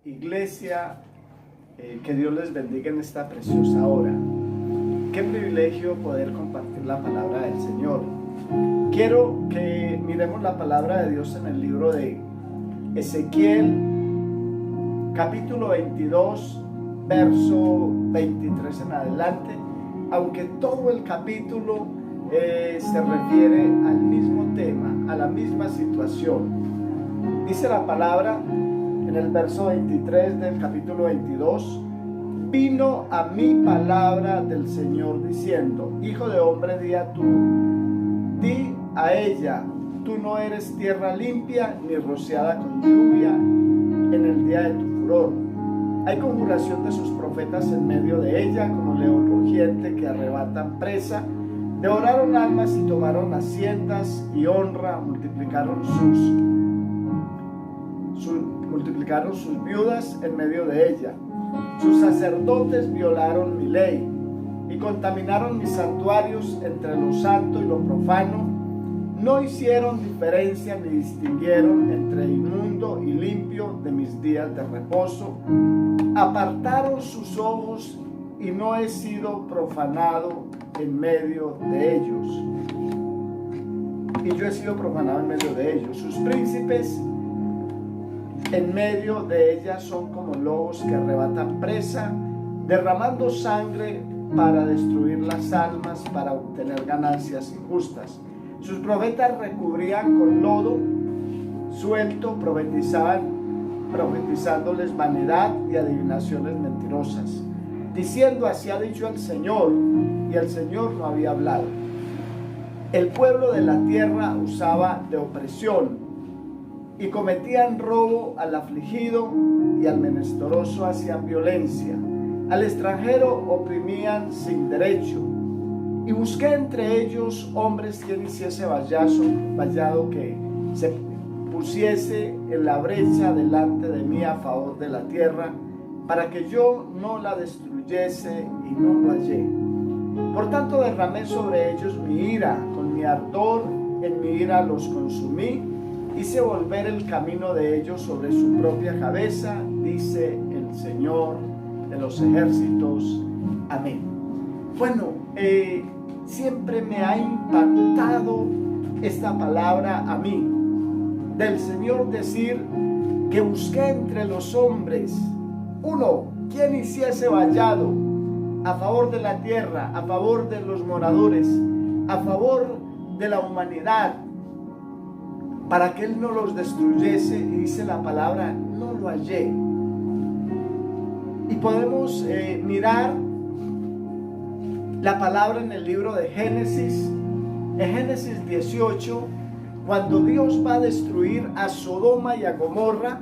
Iglesia, que Dios les bendiga en esta preciosa hora. Qué privilegio poder compartir la palabra del Señor. Quiero que miremos la palabra de Dios en el libro de Ezequiel, capítulo 22, verso 23 en adelante, aunque todo el capítulo se refiere al mismo tema, a la misma situación. Dice la palabra en el verso 23 del capítulo 22: vino a mí palabra del Señor diciendo: hijo de hombre, di a ella, tú no eres tierra limpia ni rociada con lluvia en el día de tu furor. Hay conjuración de sus profetas en medio de ella, como león rugiente que arrebatan presa. Devoraron almas y tomaron haciendas y honra, multiplicaron sus viudas en medio de ella. Sus sacerdotes violaron mi ley y contaminaron mis santuarios entre lo santo y lo profano. No hicieron diferencia ni distinguieron entre inmundo y limpio de mis días de reposo. Apartaron sus ojos y no he sido profanado en medio de ellos. Y yo he sido profanado en medio de ellos. Sus príncipes en medio de ellas son como lobos que arrebatan presa, derramando sangre para destruir las almas, para obtener ganancias injustas. Sus profetas recubrían con lodo suelto, profetizándoles vanidad y adivinaciones mentirosas, diciendo: así ha dicho el Señor, y el Señor no había hablado. El pueblo de la tierra usaba de opresión y cometían robo al afligido, y al menesteroso hacían violencia. Al extranjero oprimían sin derecho. Y busqué entre ellos hombres quien hiciese vallado que se pusiese en la brecha delante de mí a favor de la tierra, para que yo no la destruyese, y no lo hallé. Por tanto derramé sobre ellos mi ira, con mi ardor en mi ira los consumí. Hice volver el camino de ellos sobre su propia cabeza, dice el Señor de los ejércitos. Amén. Bueno, siempre me ha impactado esta palabra a mí, del Señor decir que busqué entre los hombres uno, quien hiciese vallado a favor de la tierra, a favor de los moradores, a favor de la humanidad, para que Él no los destruyese. Y dice la palabra: no lo hallé. Y podemos mirar la palabra en el libro de Génesis, en Génesis 18, cuando Dios va a destruir a Sodoma y a Gomorra,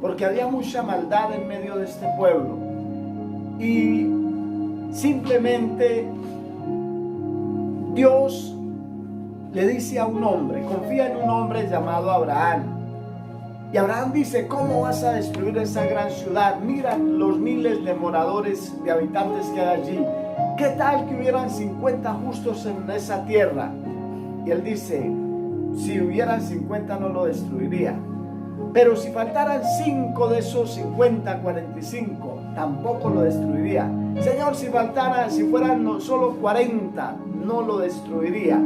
porque había mucha maldad en medio de este pueblo. Y simplemente Dios le dice a un hombre, confía en un hombre llamado Abraham. Y Abraham dice: ¿cómo vas a destruir esa gran ciudad? Mira los miles de moradores, de habitantes que hay allí. ¿Qué tal que hubieran 50 justos en esa tierra? Y él dice: si hubieran 50 no lo destruiría. Pero si faltaran 5 de esos 50, 45, tampoco lo destruiría. Señor, si fueran solo 40, no lo destruiría.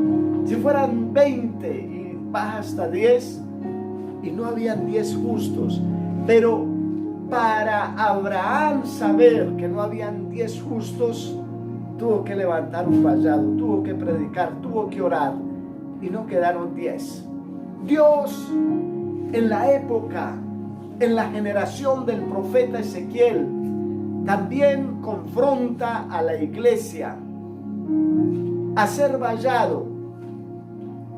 Si fueran 20 y baja hasta 10, y no habían 10 justos. Pero para Abraham saber que no habían 10 justos, tuvo que levantar un vallado, tuvo que predicar, tuvo que orar, y no quedaron 10. Dios, en la época, en la generación del profeta Ezequiel, también confronta a la iglesia a ser vallado.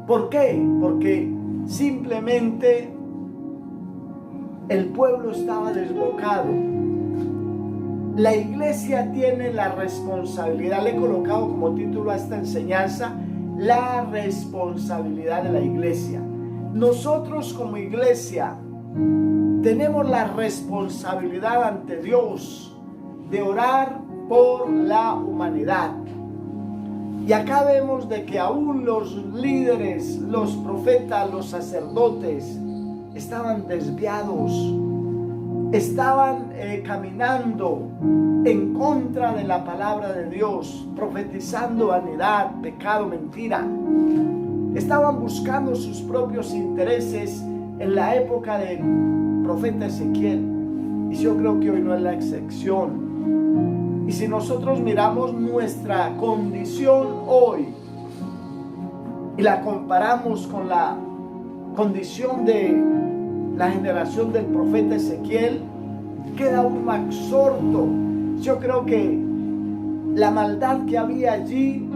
¿Por qué? Porque simplemente el pueblo estaba desbocado. La iglesia tiene la responsabilidad, le he colocado como título a esta enseñanza: la responsabilidad de la iglesia. Nosotros como iglesia tenemos la responsabilidad ante Dios de orar por la humanidad. Y acá vemos de que aún los líderes, los profetas, los sacerdotes estaban desviados. estaban caminando en contra de la palabra de Dios, profetizando vanidad, pecado, mentira. Estaban buscando sus propios intereses en la época del profeta Ezequiel. Y yo creo que hoy no es la excepción. Y si nosotros miramos nuestra condición hoy y la comparamos con la condición de la generación del profeta Ezequiel, queda un absorto. Yo creo que la maldad que había allí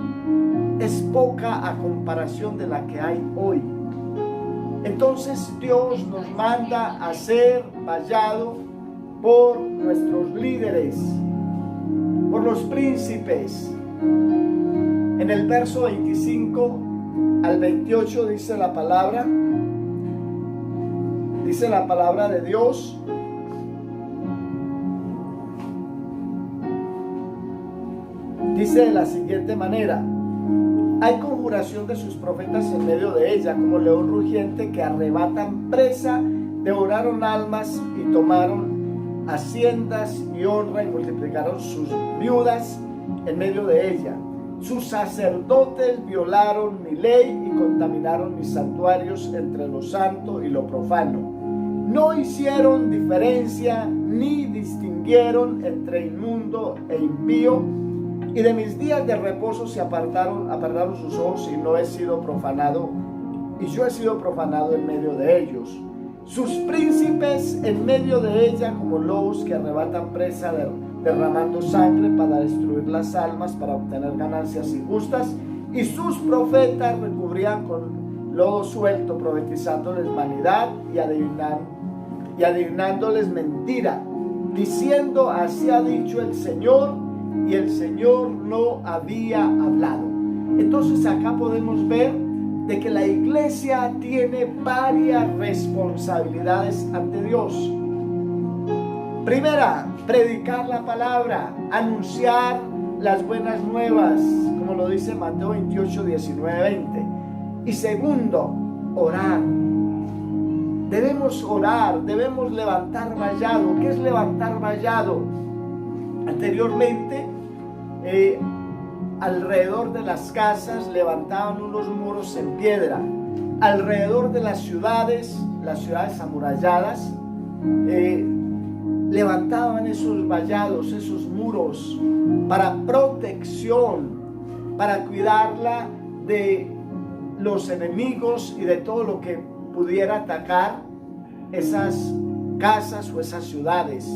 es poca a comparación de la que hay hoy. Entonces Dios nos manda a ser vallado por nuestros líderes, por los príncipes. En el verso 25 al 28 dice la palabra de Dios: dice de la siguiente manera: hay conjuración de sus profetas en medio de ella, como león rugiente que arrebatan presa, devoraron almas y tomaron haciendas y honra y multiplicaron sus viudas en medio de ella. Sus sacerdotes violaron mi ley y contaminaron mis santuarios entre lo santo y lo profano. No hicieron diferencia ni distinguieron entre inmundo e impío, y de mis días de reposo se apartaron sus ojos, y no he sido profanado, y yo he sido profanado en medio de ellos. Sus príncipes en medio de ella, como lobos que arrebatan presa, derramando sangre para destruir las almas, para obtener ganancias injustas. Y sus profetas recubrían con lodo suelto, profetizándoles vanidad y adivinándoles mentira, diciendo: así ha dicho el Señor, y el Señor no había hablado. Entonces acá podemos ver de que la iglesia tiene varias responsabilidades ante Dios. Primera, predicar la palabra, anunciar las buenas nuevas, como lo dice Mateo 28, 19, 20. Y segundo, orar. Debemos orar, debemos levantar vallado. ¿Qué es levantar vallado? Anteriormente, alrededor de las casas levantaban unos muros en piedra. Alrededor de las ciudades amuralladas, levantaban esos vallados, esos muros para protección, para cuidarla de los enemigos y de todo lo que pudiera atacar esas casas o esas ciudades.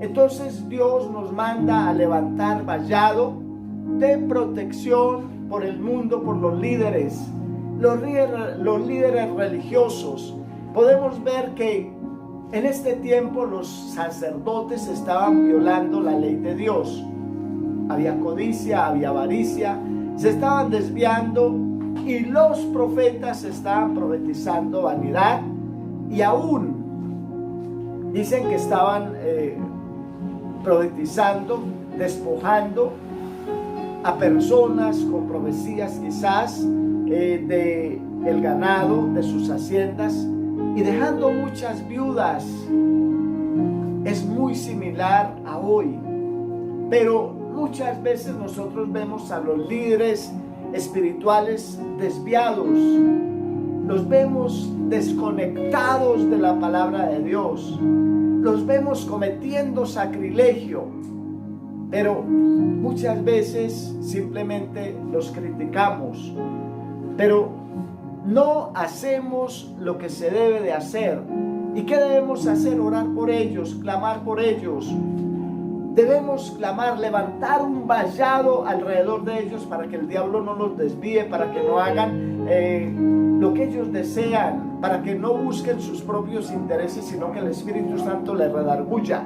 Entonces Dios nos manda a levantar vallado de protección por el mundo, por los líderes religiosos. Podemos ver que en este tiempo los sacerdotes estaban violando la ley de Dios. Había codicia, había avaricia, se estaban desviando, y los profetas estaban profetizando vanidad, y aún dicen que estaban profetizando, despojando a personas con profecías quizás de el ganado, de sus haciendas, y dejando muchas viudas. Es muy similar a hoy, pero muchas veces nosotros vemos a los líderes espirituales desviados, los vemos desconectados de la palabra de Dios, los vemos cometiendo sacrilegio, pero muchas veces simplemente los criticamos, pero no hacemos lo que se debe de hacer. ¿Y qué debemos hacer? Orar por ellos, clamar por ellos. Debemos clamar, levantar un vallado alrededor de ellos para que el diablo no los desvíe, para que no hagan lo que ellos desean, para que no busquen sus propios intereses, sino que el Espíritu Santo les redarguya.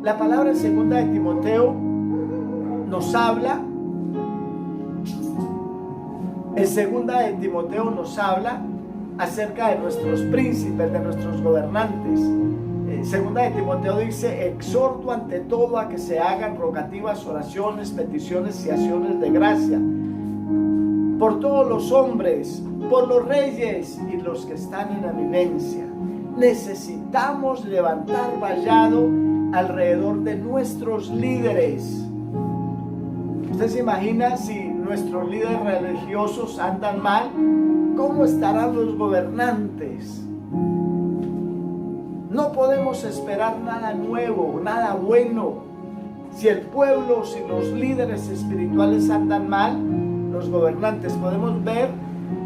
La palabra en 2 de Timoteo nos habla, acerca de nuestros príncipes, de nuestros gobernantes. 2 de Timoteo dice: exhorto ante todo a que se hagan rogativas, oraciones, peticiones y acciones de gracia por todos los hombres, por los reyes y los que están en eminencia. necesitamos levantar vallado alrededor de nuestros líderes. ¿Usted se imagina si nuestros líderes religiosos andan mal? ¿Cómo estarán los gobernantes? No podemos esperar nada nuevo, nada bueno. Si el pueblo, si los líderes espirituales andan mal, los gobernantes, podemos ver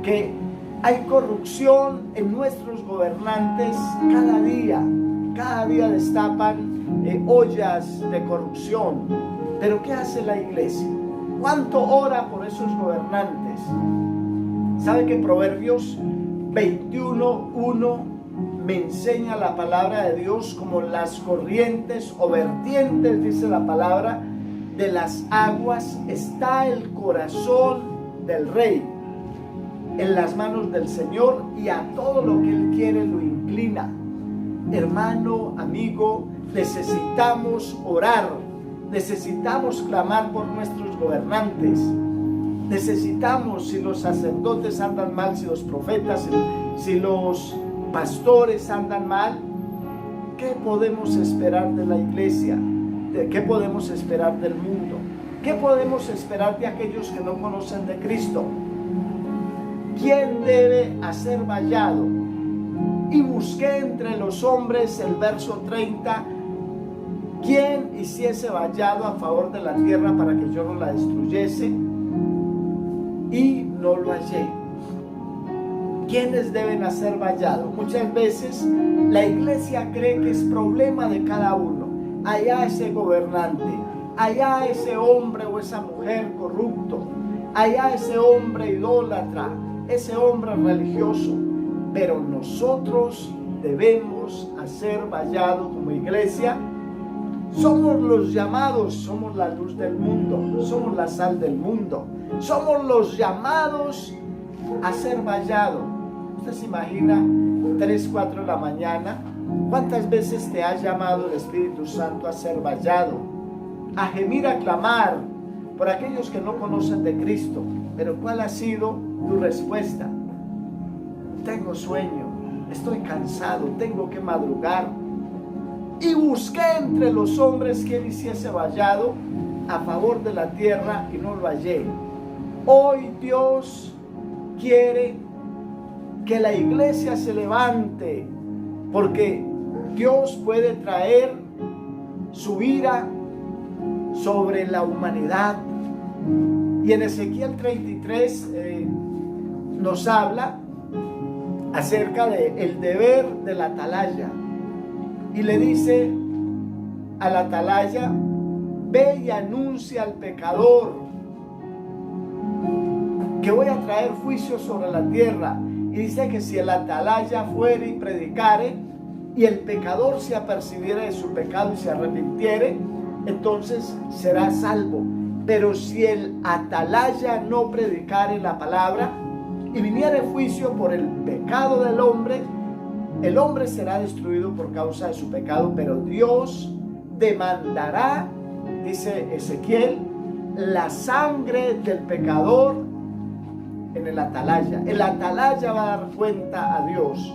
que hay corrupción en nuestros gobernantes cada día. Cada día destapan ollas de corrupción. Pero ¿qué hace la iglesia? ¿Cuánto ora por esos gobernantes? ¿Sabe que Proverbios 21:1 me enseña la palabra de Dios como las corrientes o vertientes, dice la palabra, de las aguas está el corazón del rey en las manos del Señor, y a todo lo que Él quiere lo inclina? Hermano, amigo, necesitamos orar, necesitamos clamar por nuestros gobernantes. Necesitamos, si los sacerdotes andan mal, si los profetas, si los pastores andan mal, ¿qué podemos esperar de la iglesia? ¿Qué podemos esperar del mundo? ¿Qué podemos esperar de aquellos que no conocen de Cristo? ¿Quién debe hacer vallado? Y busqué entre los hombres, el verso 30, ¿quién hiciese vallado a favor de la tierra para que yo no la destruyese? Y no lo hallé. ¿Quiénes deben hacer vallado? Muchas veces la iglesia cree que es problema de cada uno. Allá ese gobernante, allá ese hombre o esa mujer corrupto, allá ese hombre idólatra, ese hombre religioso. Pero nosotros debemos hacer vallado como iglesia. Somos los llamados, somos la luz del mundo, somos la sal del mundo, somos los llamados a ser vallado. Usted se imagina 3, 4 de la mañana, ¿cuántas veces te ha llamado el Espíritu Santo a ser vallado? A gemir, a clamar por aquellos que no conocen de Cristo. Pero ¿cuál ha sido tu respuesta? Tengo sueño, estoy cansado, tengo que madrugar. Y busqué entre los hombres quien hiciese vallado a favor de la tierra y no lo hallé. Hoy Dios quiere que la iglesia se levante, porque Dios puede traer su ira sobre la humanidad. Y en Ezequiel 33 nos habla acerca del deber de la atalaya. Y le dice a la atalaya: ve y anuncia al pecador que voy a traer juicio sobre la tierra. Y dice que si el atalaya fuere y predicare, y el pecador se apercibiere de su pecado y se arrepintiere, entonces será salvo. Pero si el atalaya no predicare la palabra, y viniere juicio por el pecado del hombre, el hombre será destruido por causa de su pecado, pero Dios demandará, dice Ezequiel, la sangre del pecador en el atalaya. El atalaya va a dar cuenta a Dios.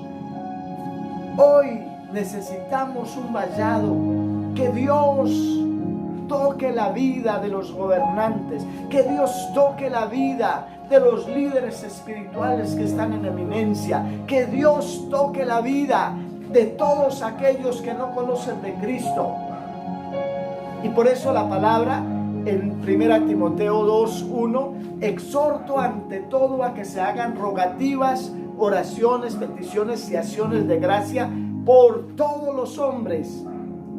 Hoy necesitamos un vallado, que Dios toque la vida de los gobernantes, que Dios toque la vida de los líderes espirituales que están en eminencia, que Dios toque la vida de todos aquellos que no conocen de Cristo. Y por eso la palabra en 1 Timoteo 2:1, exhorto ante todo a que se hagan rogativas, oraciones, peticiones y acciones de gracia por todos los hombres.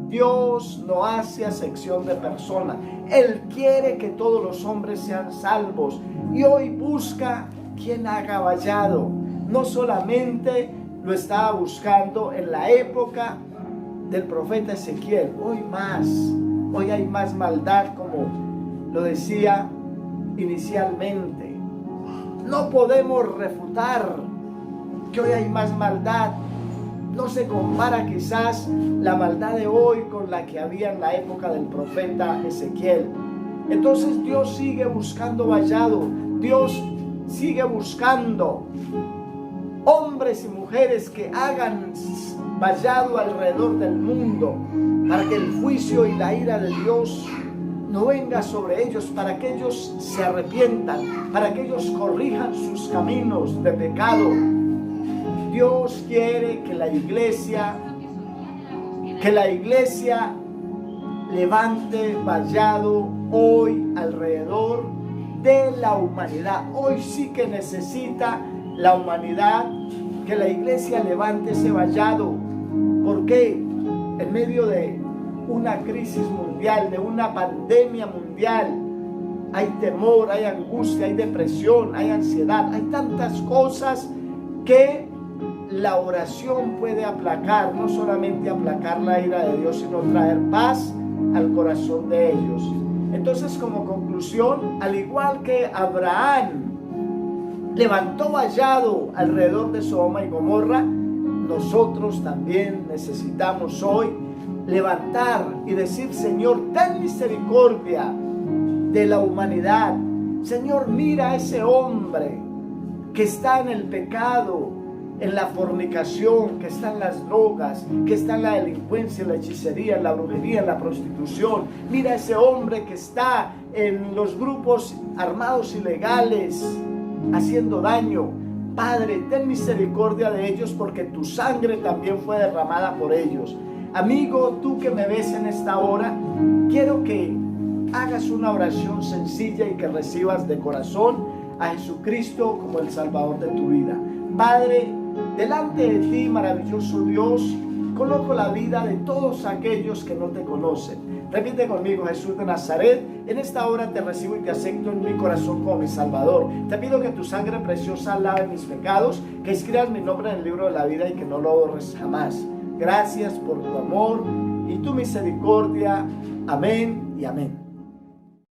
Dios no hace acepción de personas. Él quiere que todos los hombres sean salvos. Y hoy busca quien haga vallado. No solamente lo estaba buscando en la época del profeta Ezequiel. Hoy hay más maldad, como lo decía inicialmente. No podemos refutar que hoy hay más maldad. No se compara quizás la maldad de hoy con la que había en la época del profeta Ezequiel. Entonces Dios sigue buscando vallado. Dios sigue buscando hombres y mujeres que hagan vallado alrededor del mundo, para que el juicio y la ira de Dios no venga sobre ellos, para que ellos se arrepientan, para que ellos corrijan sus caminos de pecado. Dios quiere que la iglesia levante vallado hoy alrededor de la humanidad. Hoy sí que necesita la humanidad que la iglesia levante ese vallado. ¿Por qué? En medio de una crisis mundial, de una pandemia mundial, hay temor, hay angustia, hay depresión, hay ansiedad, hay tantas cosas que la oración puede aplacar, no solamente aplacar la ira de Dios, sino traer paz al corazón de ellos. Entonces, como conclusión, al igual que Abraham levantó vallado alrededor de Sodoma y Gomorra, nosotros también necesitamos hoy levantar y decir: Señor, ten misericordia de la humanidad. Señor, mira a ese hombre que está en el pecado, en la fornicación, que está en las drogas, que está en la delincuencia, en la hechicería, en la brujería, en la prostitución. Mira a ese hombre que está en los grupos armados ilegales, haciendo daño. Padre, ten misericordia de ellos, porque tu sangre también fue derramada por ellos. Amigo, tú que me ves en esta hora, quiero que hagas una oración sencilla y que recibas de corazón a Jesucristo como el Salvador de tu vida. Padre, delante de ti, maravilloso Dios, coloco la vida de todos aquellos que no te conocen. Repite conmigo: Jesús de Nazaret, en esta hora te recibo y te acepto en mi corazón como mi Salvador. Te pido que tu sangre preciosa lave mis pecados, que escribas mi nombre en el libro de la vida y que no lo borres jamás. Gracias por tu amor y tu misericordia. Amén y amén.